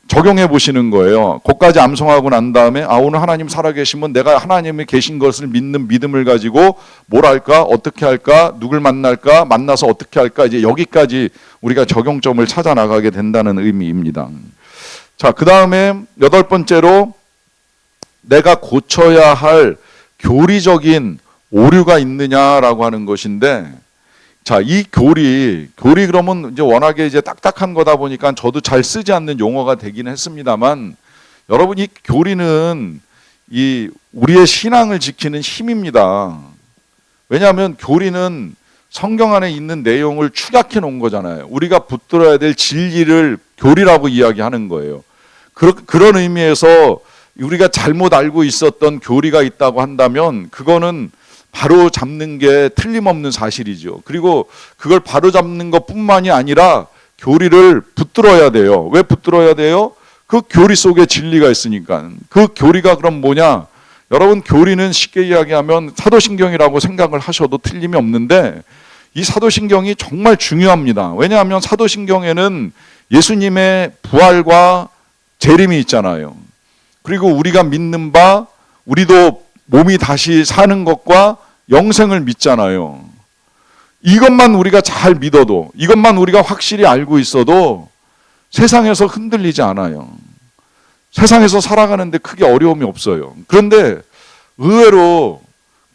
적용해 보시는 거예요. 거기까지 암송하고 난 다음에 오늘 하나님 살아계시면 내가 하나님이 계신 것을 믿는 믿음을 가지고 뭘 할까, 어떻게 할까, 누굴 만날까, 만나서 어떻게 할까, 이제 여기까지 우리가 적용점을 찾아 나가게 된다는 의미입니다. 자, 그 다음에 8번째로 내가 고쳐야 할 교리적인 오류가 있느냐라고 하는 것인데, 자, 이 교리 그러면 이제 워낙에 이제 딱딱한 거다 보니까 저도 잘 쓰지 않는 용어가 되긴 했습니다만, 여러분 이 교리는 이 우리의 신앙을 지키는 힘입니다. 왜냐하면 교리는 성경 안에 있는 내용을 축약해 놓은 거잖아요. 우리가 붙들어야 될 진리를 교리라고 이야기하는 거예요. 그런 의미에서 우리가 잘못 알고 있었던 교리가 있다고 한다면 그거는 바로 잡는 게 틀림없는 사실이죠. 그리고 그걸 바로 잡는 것뿐만이 아니라 교리를 붙들어야 돼요. 왜 붙들어야 돼요? 그 교리 속에 진리가 있으니까. 그 교리가 그럼 뭐냐? 여러분, 교리는 쉽게 이야기하면 사도신경이라고 생각을 하셔도 틀림이 없는데 이 사도신경이 정말 중요합니다. 왜냐하면 사도신경에는 예수님의 부활과 재림이 있잖아요. 그리고 우리가 믿는 바, 우리도 몸이 다시 사는 것과 영생을 믿잖아요. 이것만 우리가 잘 믿어도, 이것만 우리가 확실히 알고 있어도 세상에서 흔들리지 않아요. 세상에서 살아가는데 크게 어려움이 없어요. 그런데 의외로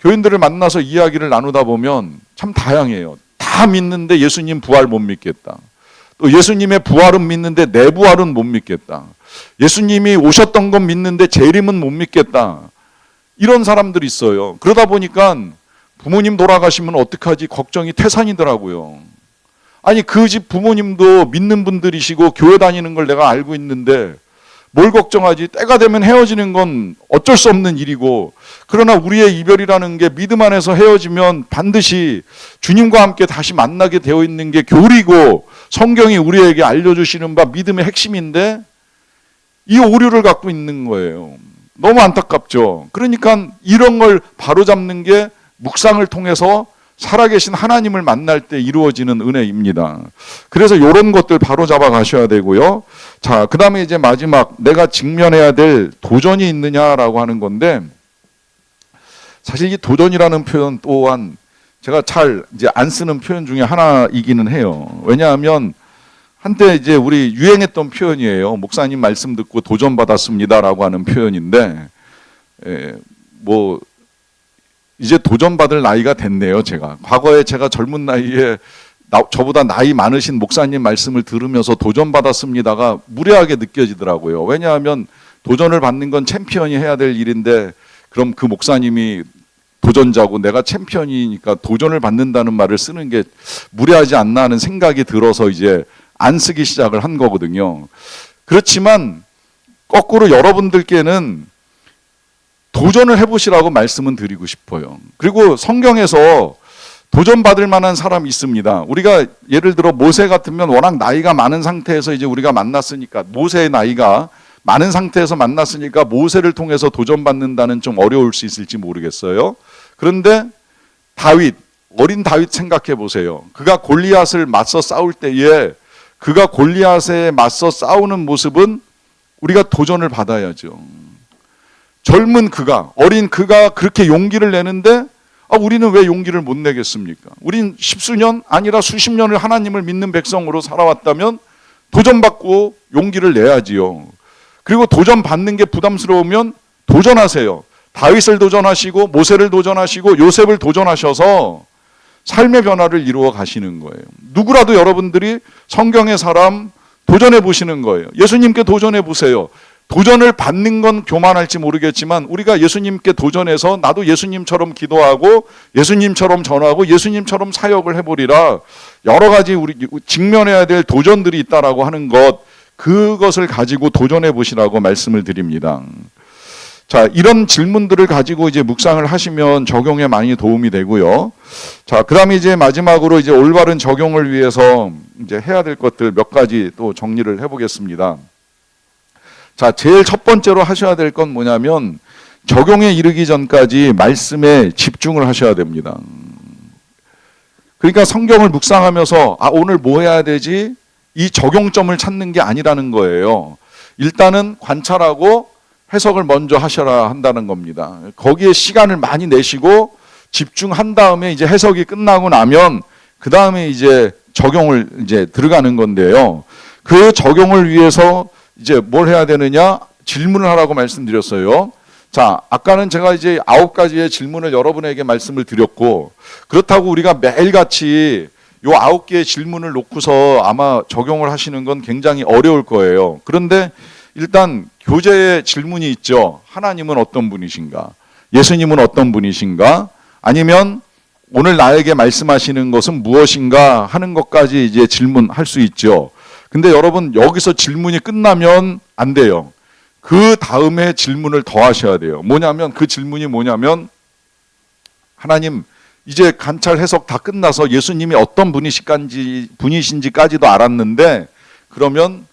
교인들을 만나서 이야기를 나누다 보면 참 다양해요. 다 믿는데 예수님 부활 못 믿겠다. 또 예수님의 부활은 믿는데 내 부활은 못 믿겠다. 예수님이 오셨던 건 믿는데 재림은 못 믿겠다. 이런 사람들이 있어요. 그러다 보니까 부모님 돌아가시면 어떡하지 걱정이 태산이더라고요. 아니, 그 집 부모님도 믿는 분들이시고 교회 다니는 걸 내가 알고 있는데 뭘 걱정하지? 때가 되면 헤어지는 건 어쩔 수 없는 일이고, 그러나 우리의 이별이라는 게 믿음 안에서 헤어지면 반드시 주님과 함께 다시 만나게 되어 있는 게 교리고 성경이 우리에게 알려주시는 바 믿음의 핵심인데 이 오류를 갖고 있는 거예요. 너무 안타깝죠. 그러니까 이런 걸 바로잡는 게 묵상을 통해서 살아계신 하나님을 만날 때 이루어지는 은혜입니다. 그래서 이런 것들 바로 잡아 가셔야 되고요. 자, 그 다음에 이제 마지막, 내가 직면해야 될 도전이 있느냐라고 하는 건데, 사실 이 도전이라는 표현 또한 제가 잘 이제 안 쓰는 표현 중에 하나이기는 해요. 왜냐하면 한때 이제 우리 유행했던 표현이에요. 목사님 말씀 듣고 도전받았습니다라고 하는 표현인데, 이제 도전받을 나이가 됐네요, 제가. 과거에 제가 젊은 나이에 저보다 나이 많으신 목사님 말씀을 들으면서 도전받았습니다가 무례하게 느껴지더라고요. 왜냐하면 도전을 받는 건 챔피언이 해야 될 일인데, 그럼 그 목사님이 도전자고 내가 챔피언이니까 도전을 받는다는 말을 쓰는 게 무례하지 않나 하는 생각이 들어서 이제 안 쓰기 시작을 한 거거든요. 그렇지만 거꾸로 여러분들께는 도전을 해보시라고 말씀은 드리고 싶어요. 그리고 성경에서 도전받을 만한 사람이 있습니다. 우리가 예를 들어 모세 같으면 워낙 나이가 많은 상태에서 이제 우리가 만났으니까, 모세의 나이가 많은 상태에서 만났으니까 모세를 통해서 도전받는다는 좀 어려울 수 있을지 모르겠어요. 그런데 다윗, 어린 다윗 생각해 보세요. 그가 골리앗을 맞서 싸울 때에 그가 골리앗에 맞서 싸우는 모습은 우리가 도전을 받아야죠. 젊은 그가, 어린 그가 그렇게 용기를 내는데 우리는 왜 용기를 못 내겠습니까? 우린 십수년 아니라 수십 년을 하나님을 믿는 백성으로 살아왔다면 도전받고 용기를 내야지요. 그리고 도전받는 게 부담스러우면 도전하세요. 다윗을 도전하시고 모세를 도전하시고 요셉을 도전하셔서 삶의 변화를 이루어 가시는 거예요. 누구라도 여러분들이 성경의 사람 도전해 보시는 거예요. 예수님께 도전해 보세요. 도전을 받는 건 교만할지 모르겠지만 우리가 예수님께 도전해서 나도 예수님처럼 기도하고 예수님처럼 전하고 예수님처럼 사역을 해보리라, 여러 가지 우리 직면해야 될 도전들이 있다라고 하는 것, 그것을 가지고 도전해 보시라고 말씀을 드립니다. 자, 이런 질문들을 가지고 이제 묵상을 하시면 적용에 많이 도움이 되고요. 자, 그다음에 이제 마지막으로 이제 올바른 적용을 위해서 이제 해야 될 것들 몇 가지 또 정리를 해보겠습니다. 자, 제일 첫 번째로 하셔야 될 건 뭐냐면 적용에 이르기 전까지 말씀에 집중을 하셔야 됩니다. 그러니까 성경을 묵상하면서 오늘 뭐 해야 되지? 이 적용점을 찾는 게 아니라는 거예요. 일단은 관찰하고 해석을 먼저 하셔야 한다는 겁니다. 거기에 시간을 많이 내시고 집중한 다음에 이제 해석이 끝나고 나면 그 다음에 이제 적용을 이제 들어가는 건데요. 그 적용을 위해서 이제 뭘 해야 되느냐? 질문을 하라고 말씀드렸어요. 자, 아까는 제가 이제 9가지의 질문을 여러분에게 말씀을 드렸고, 그렇다고 우리가 매일같이 요 9개의 질문을 놓고서 아마 적용을 하시는 건 굉장히 어려울 거예요. 그런데 일단 교재에 질문이 있죠. 하나님은 어떤 분이신가? 예수님은 어떤 분이신가? 아니면 오늘 나에게 말씀하시는 것은 무엇인가 하는 것까지 이제 질문할 수 있죠. 근데 여러분, 여기서 질문이 끝나면 안 돼요. 그 다음에 질문을 더 하셔야 돼요. 뭐냐면 그 질문이 뭐냐면 하나님 이제 관찰 해석 다 끝나서 예수님이 어떤 분이신지까지도 알았는데 그러면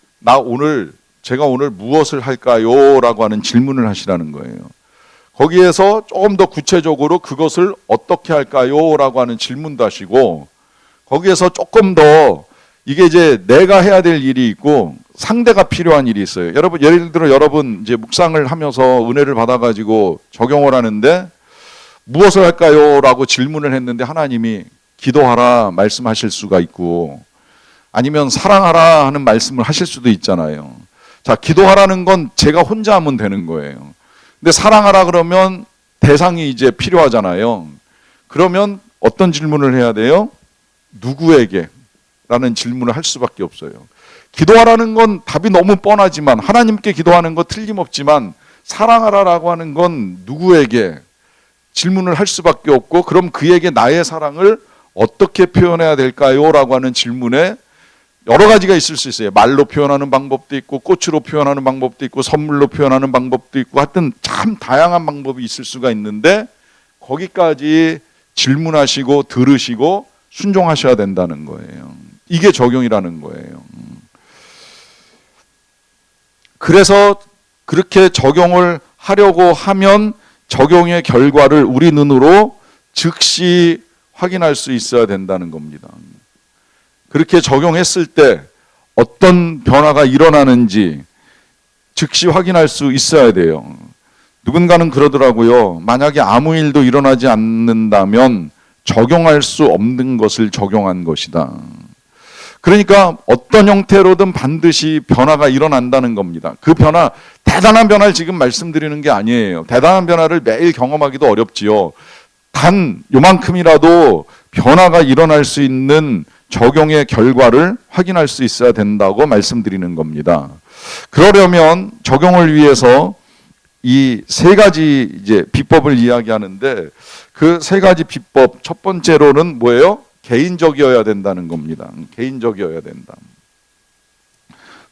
제가 오늘 무엇을 할까요? 라고 하는 질문을 하시라는 거예요. 거기에서 조금 더 구체적으로 그것을 어떻게 할까요? 라고 하는 질문도 하시고 거기에서 조금 더 이게 이제 내가 해야 될 일이 있고 상대가 필요한 일이 있어요. 여러분 예를 들어 여러분 이제 묵상을 하면서 은혜를 받아가지고 적용을 하는데 무엇을 할까요? 라고 질문을 했는데 하나님이 기도하라 말씀하실 수가 있고 아니면 사랑하라 하는 말씀을 하실 수도 있잖아요. 자, 기도하라는 건 제가 혼자 하면 되는 거예요. 근데 사랑하라 그러면 대상이 이제 필요하잖아요. 그러면 어떤 질문을 해야 돼요? 누구에게? 라는 질문을 할 수밖에 없어요. 기도하라는 건 답이 너무 뻔하지만 하나님께 기도하는 거 틀림없지만 사랑하라라고 하는 건 누구에게? 질문을 할 수밖에 없고 그럼 그에게 나의 사랑을 어떻게 표현해야 될까요? 라고 하는 질문에 여러 가지가 있을 수 있어요. 말로 표현하는 방법도 있고 꽃으로 표현하는 방법도 있고 선물로 표현하는 방법도 있고 하여튼 참 다양한 방법이 있을 수가 있는데 거기까지 질문하시고 들으시고 순종하셔야 된다는 거예요. 이게 적용이라는 거예요. 그래서 그렇게 적용을 하려고 하면 적용의 결과를 우리 눈으로 즉시 확인할 수 있어야 된다는 겁니다. 그렇게 적용했을 때 어떤 변화가 일어나는지 즉시 확인할 수 있어야 돼요. 누군가는 그러더라고요. 만약에 아무 일도 일어나지 않는다면 적용할 수 없는 것을 적용한 것이다. 그러니까 어떤 형태로든 반드시 변화가 일어난다는 겁니다. 그 변화, 대단한 변화를 지금 말씀드리는 게 아니에요. 대단한 변화를 매일 경험하기도 어렵지요. 단 요만큼이라도 변화가 일어날 수 있는 적용의 결과를 확인할 수 있어야 된다고 말씀드리는 겁니다. 그러려면 적용을 위해서 이 세 가지 이제 비법을 이야기하는데 그 세 가지 비법 첫 번째로는 뭐예요? 개인적이어야 된다는 겁니다. 개인적이어야 된다.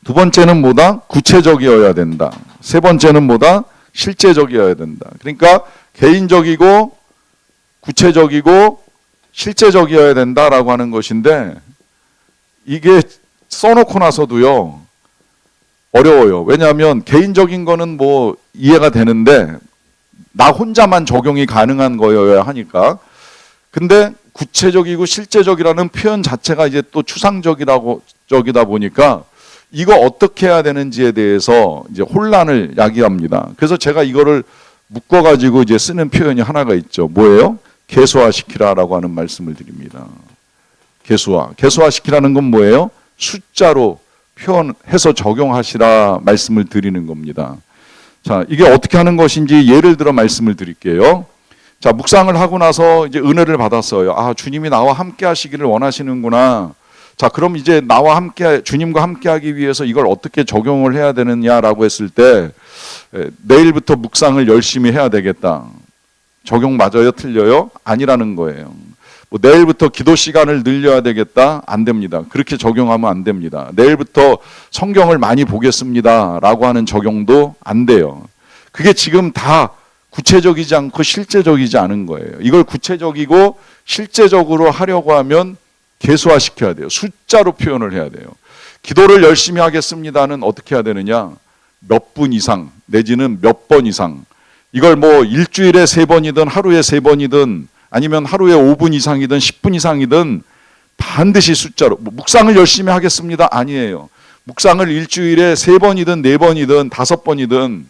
두 번째는 뭐다? 구체적이어야 된다. 세 번째는 뭐다? 실제적이어야 된다. 그러니까 개인적이고 구체적이고 실제적이어야 된다라고 하는 것인데 이게 써놓고 나서도요 어려워요. 왜냐하면 개인적인 거는 뭐 이해가 되는데 나 혼자만 적용이 가능한 거여야 하니까. 근데 구체적이고 실제적이라는 표현 자체가 이제 또 추상적이다 보니까 이거 어떻게 해야 되는지에 대해서 이제 혼란을 야기합니다. 그래서 제가 이거를 묶어가지고 이제 쓰는 표현이 하나가 있죠. 뭐예요? 개수화시키라라고 하는 말씀을 드립니다. 개수화시키라는 건 뭐예요? 숫자로 표현해서 적용하시라 말씀을 드리는 겁니다. 자, 이게 어떻게 하는 것인지 예를 들어 말씀을 드릴게요. 자, 묵상을 하고 나서 이제 은혜를 받았어요. 아, 주님이 나와 함께 하시기를 원하시는구나. 자, 그럼 이제 주님과 함께 하기 위해서 이걸 어떻게 적용을 해야 되느냐라고 했을 때 내일부터 묵상을 열심히 해야 되겠다. 적용 맞아요? 틀려요? 아니라는 거예요. 뭐 내일부터 기도 시간을 늘려야 되겠다? 안 됩니다. 그렇게 적용하면 안 됩니다. 내일부터 성경을 많이 보겠습니다. 라고 하는 적용도 안 돼요. 그게 지금 다 구체적이지 않고 실제적이지 않은 거예요. 이걸 구체적이고 실제적으로 하려고 하면 개수화시켜야 돼요. 숫자로 표현을 해야 돼요. 기도를 열심히 하겠습니다는 어떻게 해야 되느냐? 몇 분 이상 내지는 몇 번 이상. 이걸 뭐 일주일에 3번이든 하루에 3번이든 아니면 하루에 5분 이상이든 10분 이상이든 반드시 숫자로. 묵상을 열심히 하겠습니다. 아니에요. 묵상을 일주일에 3번이든 4번이든 5번이든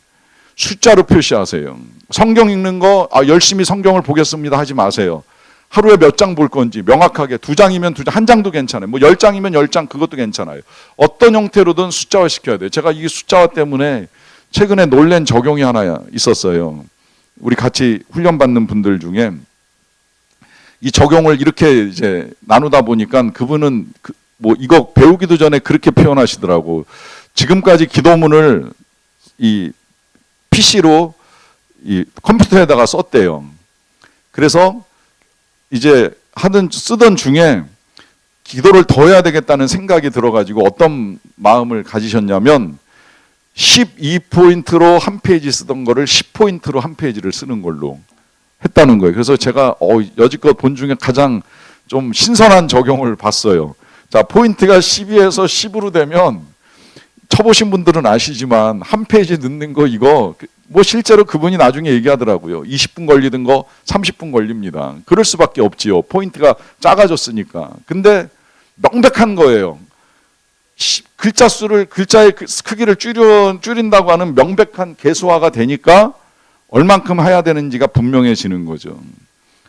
숫자로 표시하세요. 성경 읽는 거 열심히 성경을 보겠습니다 하지 마세요. 하루에 몇 장 볼 건지 명확하게 2장이면 2장, 1장도 괜찮아요. 뭐 10장이면 10장 그것도 괜찮아요. 어떤 형태로든 숫자화 시켜야 돼요. 제가 이 숫자화 때문에 최근에 놀란 적용이 하나 있었어요. 우리 같이 훈련받는 분들 중에 이 적용을 이렇게 이제 나누다 보니까 그분은 뭐 이거 배우기도 전에 그렇게 표현하시더라고. 지금까지 기도문을 이 PC로 이 컴퓨터에다가 썼대요. 그래서 이제 쓰던 중에 기도를 더 해야 되겠다는 생각이 들어가지고 어떤 마음을 가지셨냐면 12포인트로 한 페이지 쓰던 거를 10포인트로 한 페이지를 쓰는 걸로 했다는 거예요. 그래서 제가 여지껏 본 중에 가장 좀 신선한 적용을 봤어요. 자, 포인트가 12에서 10으로 되면 쳐보신 분들은 아시지만 한 페이지 넣는 거 이거 뭐 실제로 그분이 나중에 얘기하더라고요. 20분 걸리던 거 30분 걸립니다. 그럴 수밖에 없지요. 포인트가 작아졌으니까. 근데 명백한 거예요. 글자의 크기를 줄인다고 하는 명백한 개수화가 되니까 얼만큼 해야 되는지가 분명해지는 거죠.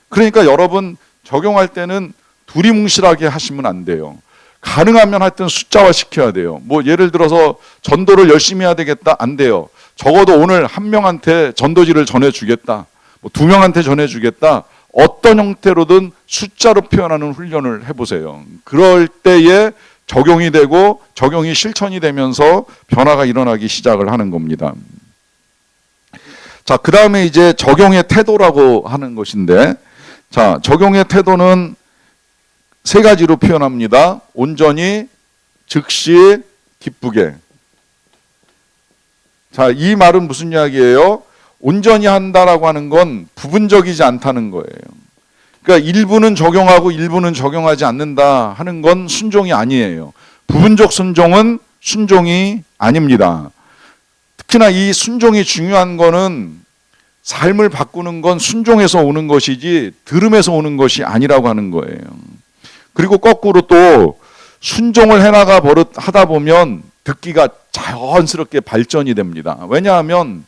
그러니까 여러분 적용할 때는 두리뭉실하게 하시면 안 돼요. 가능하면 하여튼 숫자화 시켜야 돼요. 뭐 예를 들어서 전도를 열심히 해야 되겠다, 안 돼요. 적어도 오늘 한 명한테 전도지를 전해주겠다, 뭐 2명한테 전해주겠다, 어떤 형태로든 숫자로 표현하는 훈련을 해보세요. 그럴 때에 적용이 되고 적용이 실천이 되면서 변화가 일어나기 시작을 하는 겁니다. 자, 그 다음에 이제 적용의 태도라고 하는 것인데, 자, 적용의 태도는 세 가지로 표현합니다. 온전히, 즉시, 기쁘게. 자, 이 말은 무슨 이야기예요? 온전히 한다라고 하는 건 부분적이지 않다는 거예요. 그러니까 일부는 적용하고 일부는 적용하지 않는다 하는 건 순종이 아니에요. 부분적 순종은 순종이 아닙니다. 특히나 이 순종이 중요한 거는 삶을 바꾸는 건 순종에서 오는 것이지 들음에서 오는 것이 아니라고 하는 거예요. 그리고 거꾸로 또 순종을 해나가 하다 보면 듣기가 자연스럽게 발전이 됩니다. 왜냐하면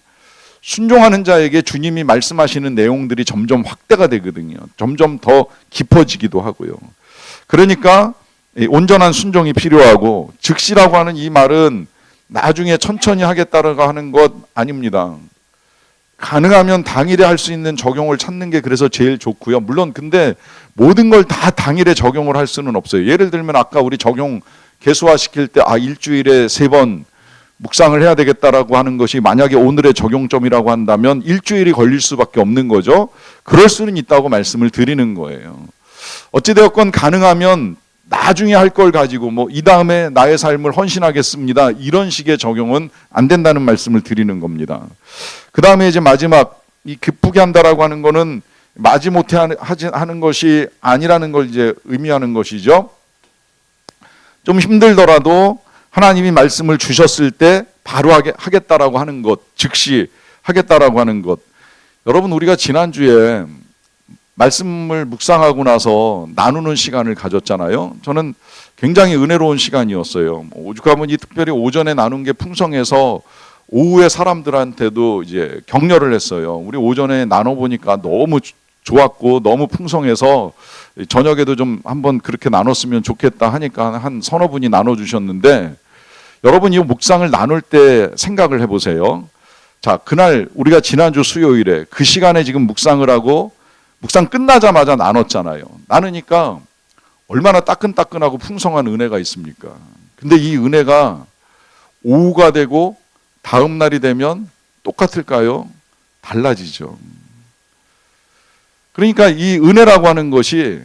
순종하는 자에게 주님이 말씀하시는 내용들이 점점 확대가 되거든요. 점점 더 깊어지기도 하고요. 그러니까 온전한 순종이 필요하고, 즉시라고 하는 이 말은 나중에 천천히 하겠다라고 하는 것 아닙니다. 가능하면 당일에 할 수 있는 적용을 찾는 게 그래서 제일 좋고요. 물론 근데 모든 걸 다 당일에 적용을 할 수는 없어요. 예를 들면 아까 우리 적용 개수화 시킬 때 일주일에 3번 묵상을 해야 되겠다라고 하는 것이 만약에 오늘의 적용점이라고 한다면 일주일이 걸릴 수밖에 없는 거죠. 그럴 수는 있다고 말씀을 드리는 거예요. 어찌되었건 가능하면 나중에 할 걸 가지고 뭐 이 다음에 나의 삶을 헌신하겠습니다, 이런 식의 적용은 안 된다는 말씀을 드리는 겁니다. 그 다음에 이제 마지막, 이 기쁘게 한다라고 하는 거는 마지못해 하는 것이 아니라는 걸 이제 의미하는 것이죠. 좀 힘들더라도 하나님이 말씀을 주셨을 때 바로 하겠다라고 하는 것, 즉시 하겠다라고 하는 것. 여러분, 우리가 지난주에 말씀을 묵상하고 나서 나누는 시간을 가졌잖아요. 저는 굉장히 은혜로운 시간이었어요. 오죽하면 특별히 오전에 나눈 게 풍성해서 오후에 사람들한테도 이제 격려를 했어요. 우리 오전에 나눠보니까 너무 좋았고 너무 풍성해서 저녁에도 좀 한번 그렇게 나눴으면 좋겠다 하니까 한 서너 분이 나눠주셨는데, 여러분 이 묵상을 나눌 때 생각을 해보세요. 자, 그날 우리가 지난주 수요일에 그 시간에 지금 묵상을 하고 묵상 끝나자마자 나눴잖아요. 나누니까 얼마나 따끈따끈하고 풍성한 은혜가 있습니까? 근데 이 은혜가 오후가 되고 다음 날이 되면 똑같을까요? 달라지죠. 그러니까 이 은혜라고 하는 것이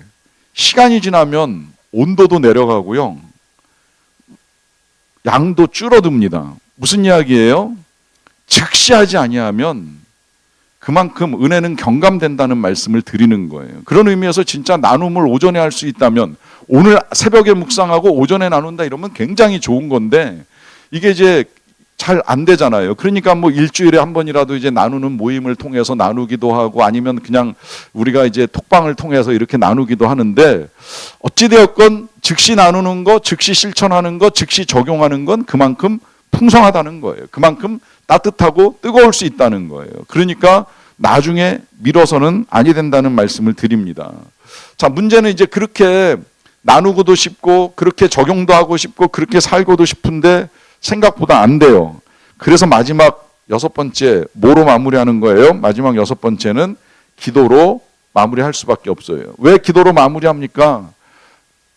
시간이 지나면 온도도 내려가고요, 양도 줄어듭니다. 무슨 이야기예요? 즉시하지 아니하면 그만큼 은혜는 경감된다는 말씀을 드리는 거예요. 그런 의미에서 진짜 나눔을 오전에 할 수 있다면, 오늘 새벽에 묵상하고 오전에 나눈다 이러면 굉장히 좋은 건데 이게 이제 잘 안 되잖아요. 그러니까 뭐 일주일에 한 번이라도 이제 나누는 모임을 통해서 나누기도 하고, 아니면 그냥 우리가 이제 톡방을 통해서 이렇게 나누기도 하는데, 어찌되었건 즉시 나누는 거, 즉시 실천하는 거, 즉시 적용하는 건 그만큼 풍성하다는 거예요. 그만큼 따뜻하고 뜨거울 수 있다는 거예요. 그러니까 나중에 미뤄서는 아니 된다는 말씀을 드립니다. 자, 문제는 이제 그렇게 나누고도 싶고 그렇게 적용도 하고 싶고 그렇게 살고도 싶은데 생각보다 안 돼요. 그래서 마지막 6번째 뭐로 마무리하는 거예요? 마지막 6번째는 기도로 마무리할 수밖에 없어요. 왜 기도로 마무리합니까?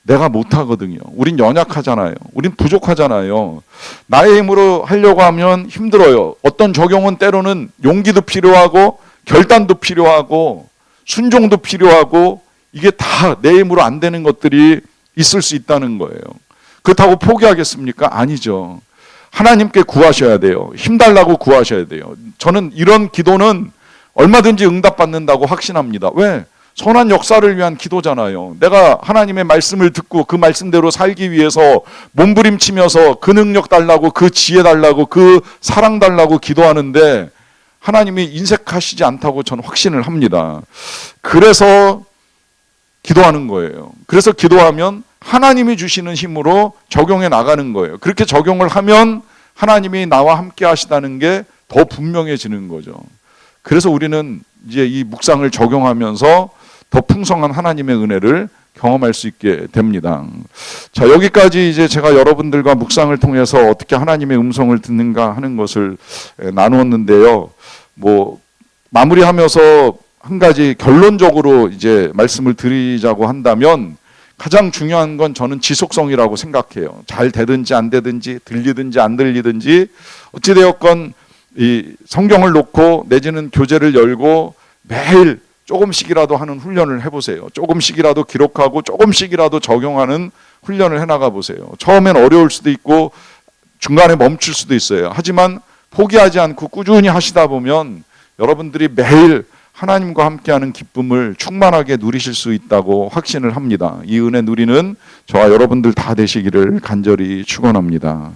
내가 못하거든요. 우린 연약하잖아요. 우린 부족하잖아요. 나의 힘으로 하려고 하면 힘들어요. 어떤 적용은 때로는 용기도 필요하고 결단도 필요하고 순종도 필요하고, 이게 다 내 힘으로 안 되는 것들이 있을 수 있다는 거예요. 그렇다고 포기하겠습니까? 아니죠. 하나님께 구하셔야 돼요. 힘달라고 구하셔야 돼요. 저는 이런 기도는 얼마든지 응답받는다고 확신합니다. 왜? 선한 역사를 위한 기도잖아요. 내가 하나님의 말씀을 듣고 그 말씀대로 살기 위해서 몸부림치면서 그 능력 달라고, 그 지혜 달라고, 그 사랑 달라고 기도하는데 하나님이 인색하시지 않다고 저는 확신을 합니다. 그래서 기도하는 거예요. 그래서 기도하면 하나님이 주시는 힘으로 적용해 나가는 거예요. 그렇게 적용을 하면 하나님이 나와 함께 하시다는 게 더 분명해지는 거죠. 그래서 우리는 이제 이 묵상을 적용하면서 더 풍성한 하나님의 은혜를 경험할 수 있게 됩니다. 자, 여기까지 이제 제가 여러분들과 묵상을 통해서 어떻게 하나님의 음성을 듣는가 하는 것을 나누었는데요. 뭐 마무리하면서 한 가지 결론적으로 이제 말씀을 드리자고 한다면 가장 중요한 건 저는 지속성이라고 생각해요. 잘 되든지 안 되든지 들리든지 안 들리든지 어찌되었건 이 성경을 놓고 내지는 교재를 열고 매일 조금씩이라도 하는 훈련을 해보세요. 조금씩이라도 기록하고 조금씩이라도 적용하는 훈련을 해나가 보세요. 처음엔 어려울 수도 있고 중간에 멈출 수도 있어요. 하지만 포기하지 않고 꾸준히 하시다 보면 여러분들이 매일 하나님과 함께하는 기쁨을 충만하게 누리실 수 있다고 확신을 합니다. 이 은혜 누리는 저와 여러분들 다 되시기를 간절히 축원합니다.